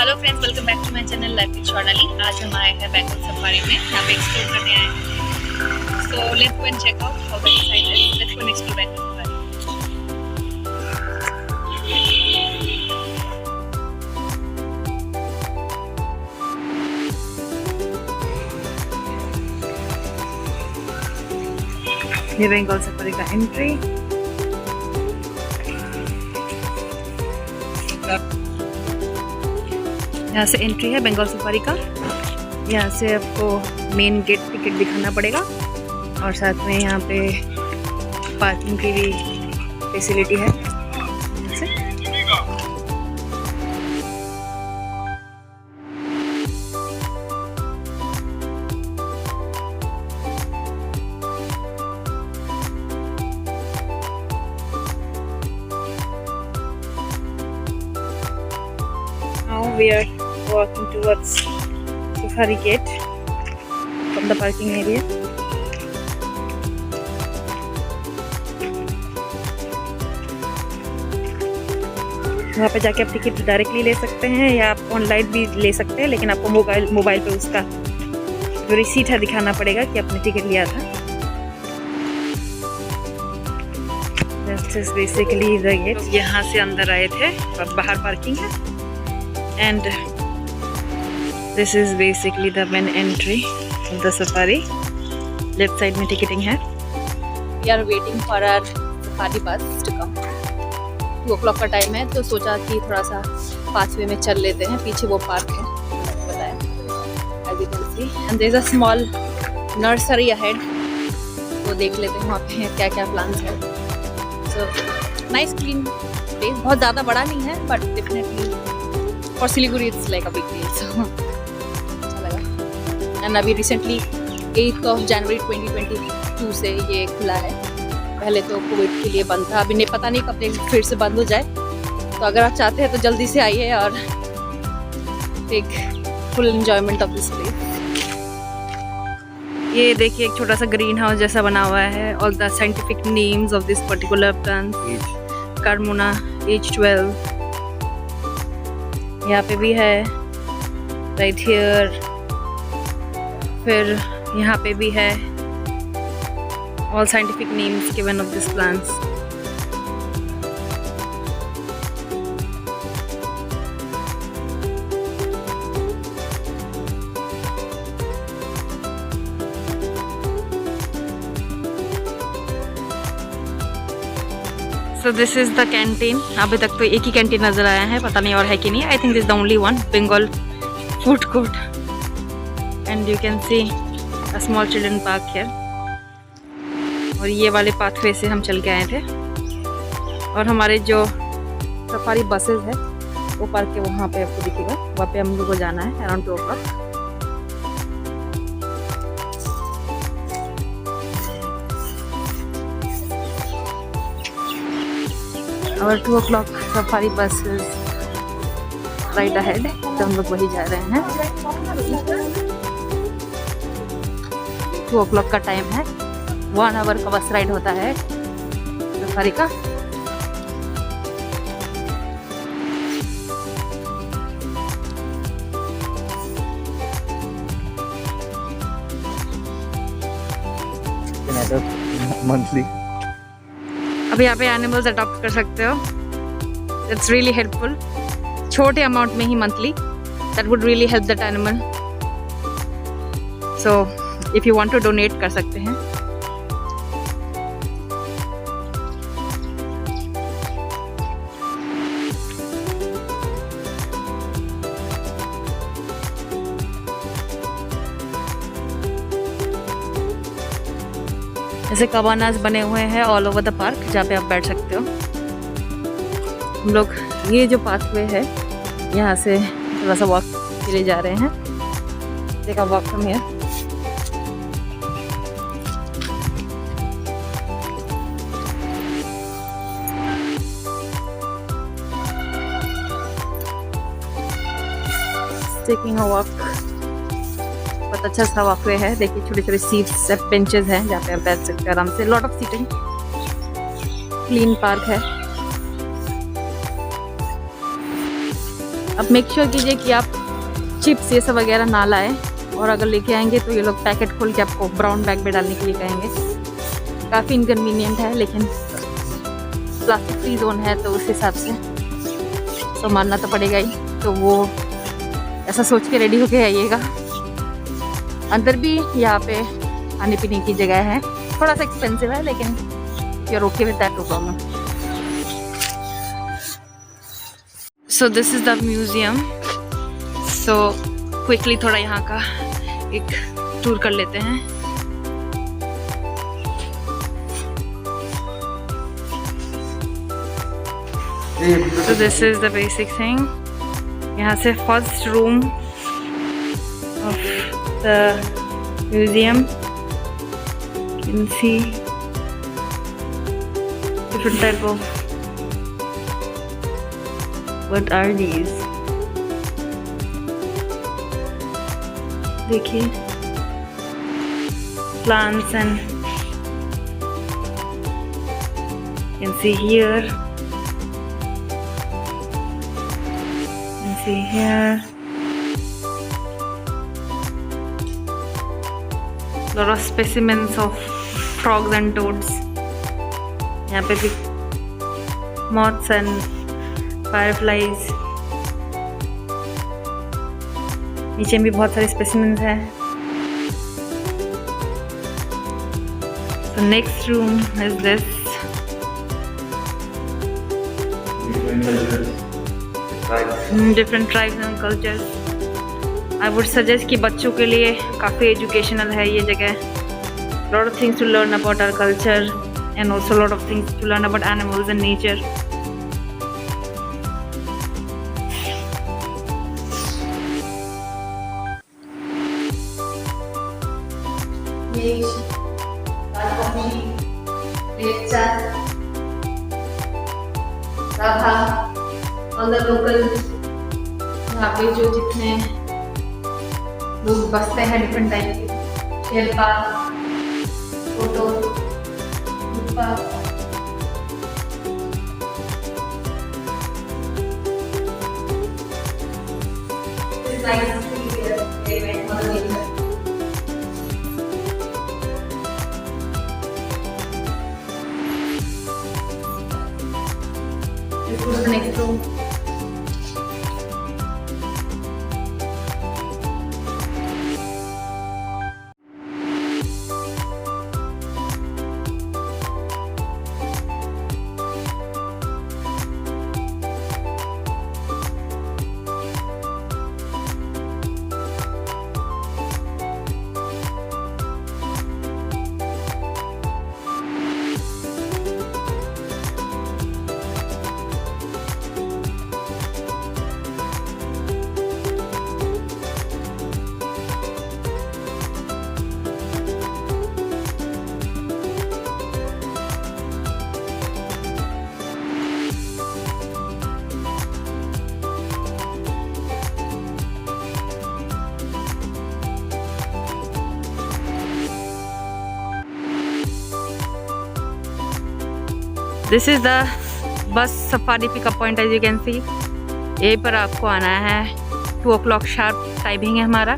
Hello friends, welcome back to my channel life with Swarnali. आज हम आए हैं बेंगल सफारी में, यहाँ पे एक्सप्लोर करने आए हैं। So let's go and check out how the site is. Let's go explore Bengal safari. ये बेंगल सफारी का एंट्री। यहाँ से एंट्री है बेंगल सफारी का। यहाँ से आपको मेन गेट टिकट दिखाना पड़ेगा और साथ में यहाँ पे पार्किंग की भी फैसिलिटी है। Now we are walking towards Safari Gate from the parking area. वहाँ पे जाके आप टिकट डायरेक्टली ले सकते हैं या आप ऑनलाइन भी ले सकते हैं, लेकिन आपको मोबाइल पे उसका जो रिसीट है दिखाना पड़ेगा कि आपने टिकट लिया था। This is basically the gate. यहाँ से अंदर आए थे और बाहर पार्किंग है। And this is basically the main entry of the safari. Left side में ticketing है। We are waiting for our safari bus to come. 2 o'clock का टाइम है, तो सोचा कि थोड़ा सा पाथवे में चल लेते हैं। पीछे वो पार्क है, बताया। As you can see, and there is a small nursery ahead. तो देख लेते हैं वहाँ पे क्या क्या प्लान्स है। So nice clean place. बहुत ज़्यादा बड़ा नहीं है, but definitely और Siliguri it's like a big deal, so अच्छा लगा। एंड अभी रिसेंटली 8 जनवरी 2022 से ये खुला है। पहले तो कोविड के लिए बंद था, अभी नहीं पता नहीं कब तक फिर से बंद हो जाए। तो अगर आप चाहते हैं तो जल्दी से आइए और take full enjoyment of this place. ये देखिए एक छोटा सा ग्रीन हाउस जैसा बना हुआ है। All the scientific names of this particular plant. Carmona H12 यहाँ पे भी है, राइट हियर। फिर यहाँ पे भी है। All scientific names given of this plants. So this is the canteen. अभी तक तो एक ही कैंटीन नज़र आया है, पता नहीं और है कि नहीं। I think this is the only one, Bengal food court. And you can see a small children park here. और ये वाले पाथवे से हम चल के आए थे। और हमारे जो सफारी बसेस है वो पार्क के वहाँ पे आपको दिखेगा, वहाँ पे हम लोग को जाना है अराउंड 2 o'clock। और 2 o'clock सफारी बस राइट अहेड, तो हम लोग वही जा रहे हैं। 2 o'clock का टाइम है। 1 hour का बस राइड होता है सफारी का। मंथली अब यहाँ पे एनिमल्स अडॉप्ट कर सकते हो। It's really helpful. छोटे अमाउंट में ही monthly, that would really help that animal. So if you want to donate कर सकते हैं। ऐसे कबानास बने हुए हैं ऑल ओवर द पार्क, जहाँ पे आप बैठ सकते हो। हम लोग ये जो पाथवे है यहाँ से थोड़ा सा वॉक के लिए जा रहे हैं। देखा walk from here. Taking a walk. बहुत अच्छा सा वॉकवे है। देखिए छोटे छोटे सीट्स बेंचेस हैं जहाँ पे आप बैठ सकते हैं आराम से। Lot of seating. Clean park है। अब मेक श्योर कीजिए कि आप चिप्स ये सब वगैरह ना लाएं, और अगर लेके आएंगे तो ये लोग पैकेट खोल के आपको ब्राउन बैग में डालने के लिए कहेंगे। काफ़ी इनकन्वीनियंट है, लेकिन प्लास्टिक फ्री जोन है तो उस हिसाब से तो मानना तो पड़ेगा ही। तो वो ऐसा सोच के रेडी होके आइएगा। अंदर भी यहाँ पे खाने पीने की जगह है, थोड़ा सा एक्सपेंसिव है, लेकिन you are okay with that, no problem. So this is the museum. So quickly थोड़ा यहाँ का एक टूर कर लेते हैं। So this is the basic thing. यहाँ से first room of the museum. You can see different type of. What are these? देखिए plants and you can see here. See here, lot of specimens of frogs and toads. यहाँ पे भी moths and fireflies. नीचे भी बहुत सारे specimens हैं. So next room is this. Different tribes and cultures. I would suggest कि बच्चों के लिए काफ़ी एजुकेशनल है ये जगह. Lot of things to learn about our culture and also lot of things to learn about animals and nature. All the local यहाँ पे जो जितने लोग बसते हैं डिफरेंट टाइप के, Sherpa, photo, next room. This is the bus safari pickup point, as you can see. यहीं पर आपको आना है. 2 o'clock शार्प टाइमिंग है हमारा.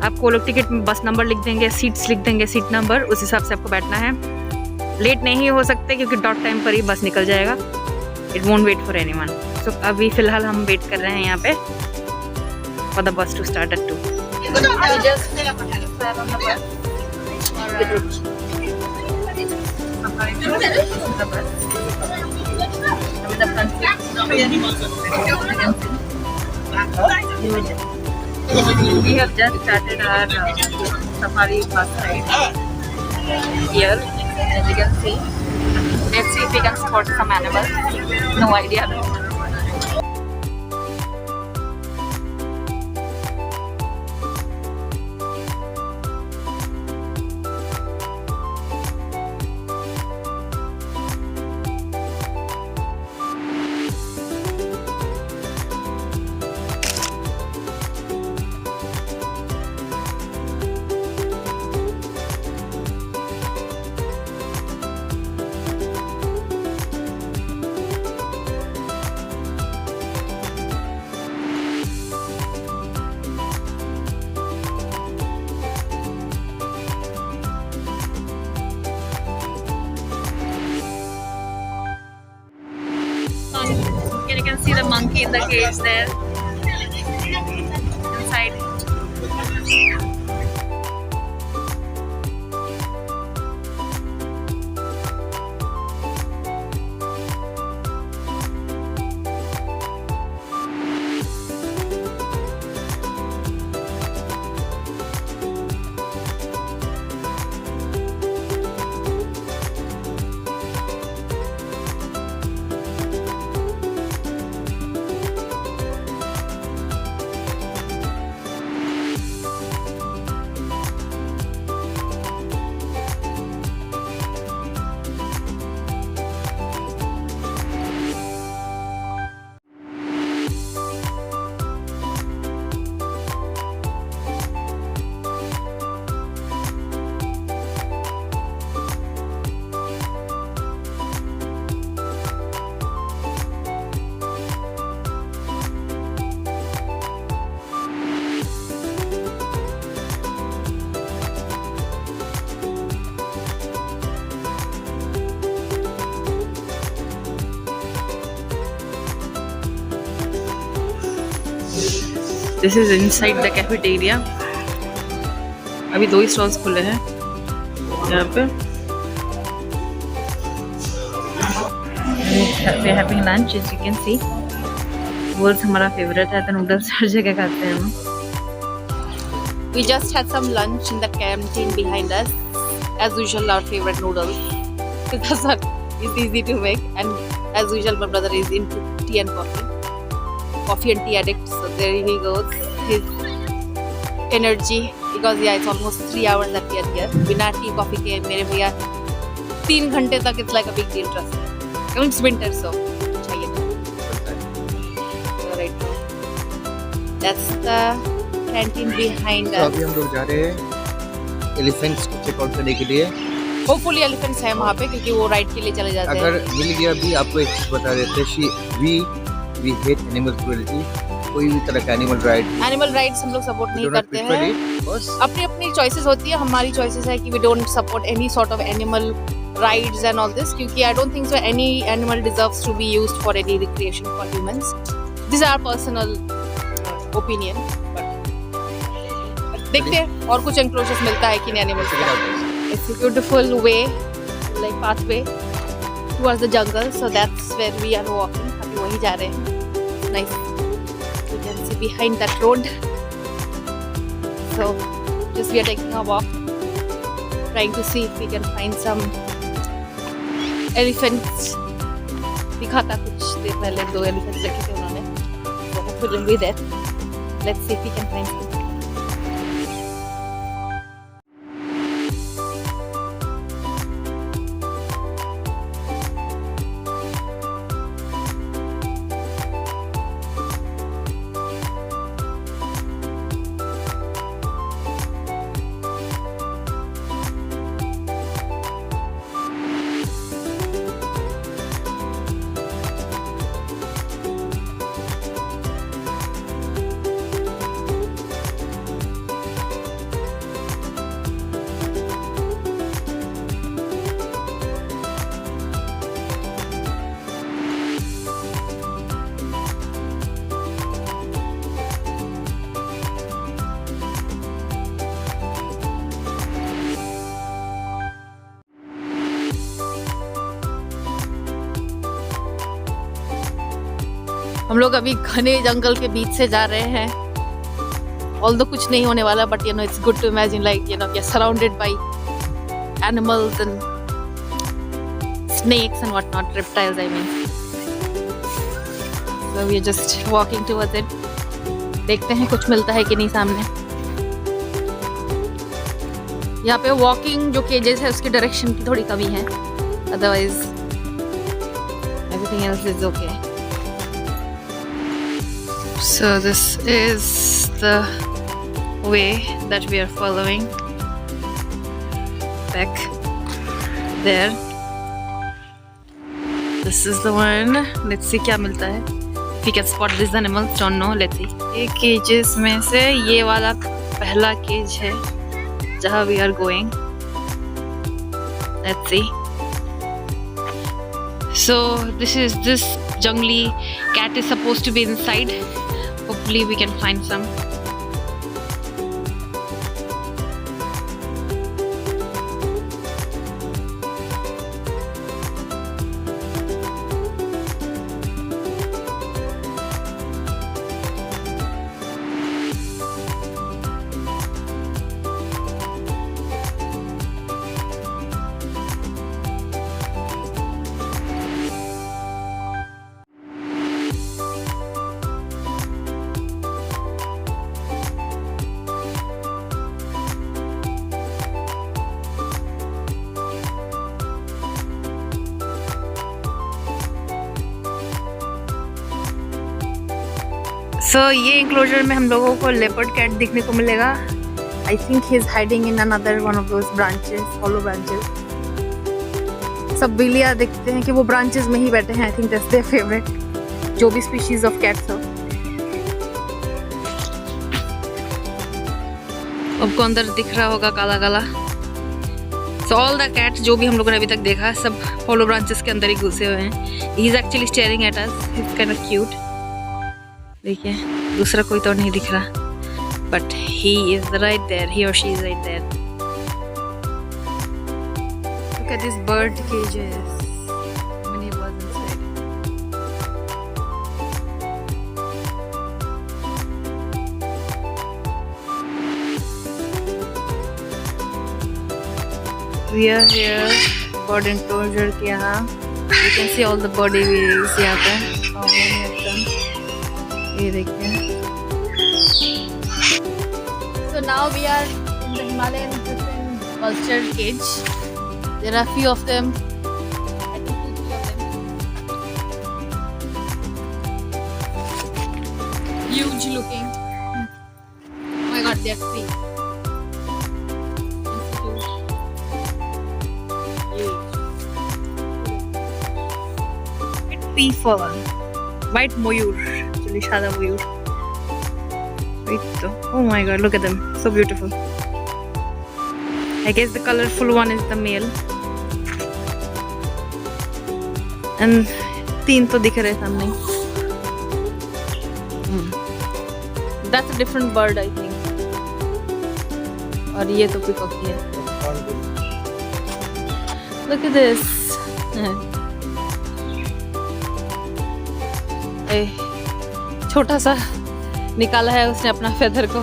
आपको लोग टिकट में बस नंबर लिख देंगे, सीट्स लिख देंगे, सीट नंबर, उस हिसाब से आपको बैठना है. लेट नहीं हो सकते क्योंकि डॉट टाइम पर ही बस निकल जाएगा. It won't wait for anyone. So अभी फ़िलहाल हम वेट कर रहे हैं यहाँ पे for the bus to start at 2. We have just started our safari bus ride here, as you can see. Let's see if we can spot some animals. No idea. monkey in the cage there inside. This is inside the cafeteria. अभी 2 ही stalls खुले हैं यहाँ पे. We're having lunch, as you can see. Noodles हमारा favourite है, तो noodles हर जगह खाते हैं हम. We just had some lunch in the canteen behind us. As usual, our favorite noodles. Because it's easy to make, and as usual, my brother is into tea and coffee and tea addict. So there he goes, his energy. Because yeah, it's almost 3 hours that we are here. बिना tea coffee के मेरे भैया 3 घंटे तक it's like a big deal, trust me. It's winter, so चाहिए था. So right now, that's the canteen behind us. तो अभी हम लोग जा रहे हैं एलिफेंट्स को चेकआउट करने के लिए. होपफुली एलिफेंट्स है वहाँ पे, क्योंकि वो राइड के लिए चले जाते हैं. अगर मिल गया भी आपको एक चीज बता देते हैं, we hate animal cruelty. कोई भी तरह का एनिमल राइड्स हम लोग सपोर्ट नहीं करते हैं. अपनी अपनी चॉइसेस होती है. हमारी चॉइसेस है कि we don't support any sort of animal rides and all this, क्योंकि I don't think so any animal deserves to be used for any recreation for humans. This are personal opinion. देखते हैं और कुछ enclosures मिलता है कि नहीं animals का. It's a beautiful way, like pathway towards the jungle. So that's where we are walking. अभी वहीं जा रहे हैं. Nice. Behind that road, so just we are taking a walk, trying to see if we can find some elephants. दिखा था कुछ देर पहले 2 elephants देखे थे उन्होंने, so hopefully we'll be there. Let's see if we can find some. हम लोग अभी घने जंगल के बीच से जा रहे हैं. ऑल्दो कुछ नहीं होने वाला, but you know it's good to imagine like you know we are surrounded by animals and snakes and what not, reptiles I mean. So we are just walking towards it. देखते हैं कुछ मिलता है कि नहीं सामने. यहाँ पे वॉकिंग जो केजेस है उसके डायरेक्शन की थोड़ी कमी है, otherwise everything else is okay. So this is the way that we are following back there. This is the one. Let's see क्या मिलता है. If we can spot these animals, don't know. Let's see. ये cages में से ये वाला पहला cage है जहाँ we are going. Let's see. So this jungly cat is supposed to be inside. Hopefully we can find some. ये enclosure में हम लोगों को लेपर्ड कैट दिखने को मिलेगा. I think he is hiding in another one of those branches, hollow branches. सब बिल्लियाँ दिखते हैं कि वो ब्रांचेस में ही बैठे हैं. I think that's their favourite, जो भी स्पीशीज ऑफ कैट्स हो. आपको अंदर दिख रहा होगा काला काला. सो ऑल द कैट्स जो भी हम लोगों ने अभी तक देखा सब हॉलो ब्रांचेस के अंदर ही घुसे हुए हैं. He is actually staring at us. He is kind of cute. देखिए दूसरा कोई तो नहीं दिख रहा, but he is right there, he और she is right there. Look at this bird cages. Many birds inside. We are here bird enclosure के यहाँ. You can see all the bird aviaries यहाँ पे. How many of them? ये देखिए. So now we are in the Himalayan griffon vulture cage. There are few of them. I think 2-3 of them. Huge looking. Oh my god, they are 3. Huge. Peaceful. White moyur. Shada moyur. Oh my god, look at them. So beautiful. I guess the colorful one is the male. And 3 तो दिख रहे सामने. That's a different bird, I think. और ये तो peacock है. Look at this. छोटा सा निकाला है उसने अपना फेदर को.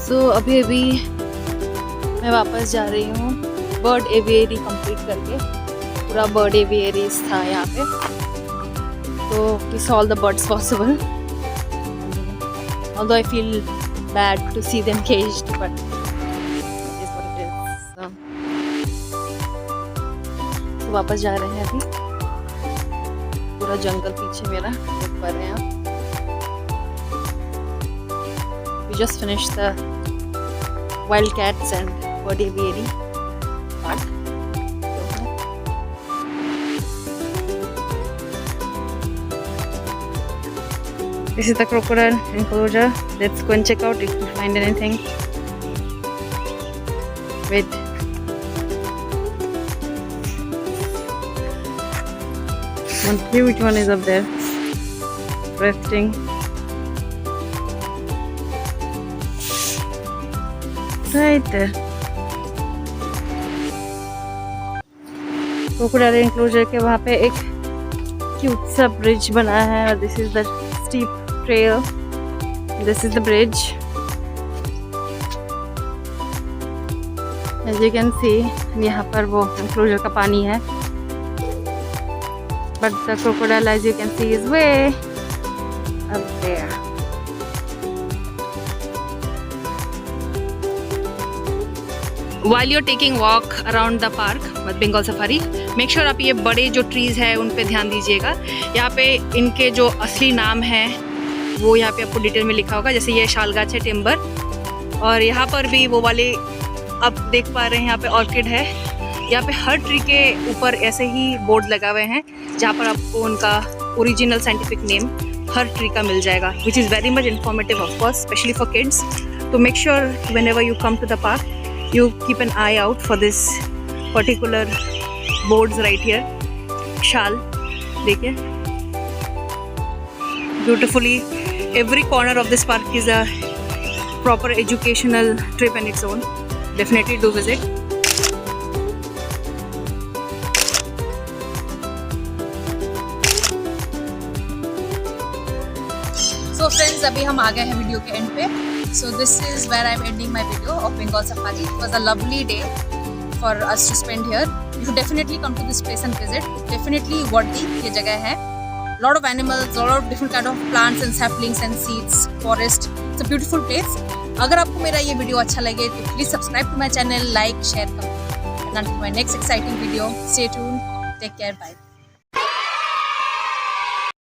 सो अभी मैं वापस जा रही हूँ बर्ड एवियरी कंप्लीट करके. पूरा बर्ड एवियरीज था यहाँ पे, तो we saw all the birds possible. Although I feel bad to see them caged, but it is what it is. So वापस जा रहे हैं अभी. पूरा जंगल पीछे मेरा देख पा रहे हैं आप. We just finished the wildcats and bird aviary part. This is the crocodile enclosure. Let's go and check out if we find anything. Wait. One huge one is up there, resting. Right there. Crocodile enclosure के वहाँ पे एक cute सा bridge बना है और this is the steep trail, this is the bridge. As you can see यहाँ पर वो एनक्लोजर का पानी है, but the crocodile as you can see is way up there. While you're taking walk around the park with Bengal Safari, make sure आप ये बड़े जो ट्रीज़ हैं उन पे ध्यान दीजिएगा. यहाँ पे इनके जो असली नाम हैं वो यहाँ पे आपको डिटेल में लिखा होगा. जैसे ये शालगाछ है, टिम्बर, और यहाँ पर भी वो वाले आप देख पा रहे हैं यहाँ पे ऑर्किड है. यहाँ पे हर ट्री के ऊपर ऐसे ही बोर्ड लगा हुए हैं जहाँ पर आपको उनका ओरिजिनल साइंटिफिक नेम हर ट्री का मिल जाएगा, which is very much informative of course, specially for kids. तो make sure whenever you come to the park you keep an eye out for this particular boards right here. Shal, देखिए, beautifully every corner of this park is a proper educational trip in its own. Definitely do visit. So friends, अभी हम आ गए हैं video के and पे. So this is where I'm ending my video of Bengal Safari. It was a lovely day for us to spend here. You should definitely come to this place and visit. Definitely worthy ये जगह है. Lot of animals, lot of different kind of plants and saplings and seeds, forest. It's a beautiful place. अगर आपको मेरा ये video अच्छा लगे तो please subscribe to my channel, like, share, comment. And until my next exciting video, stay tuned. Take care. Bye.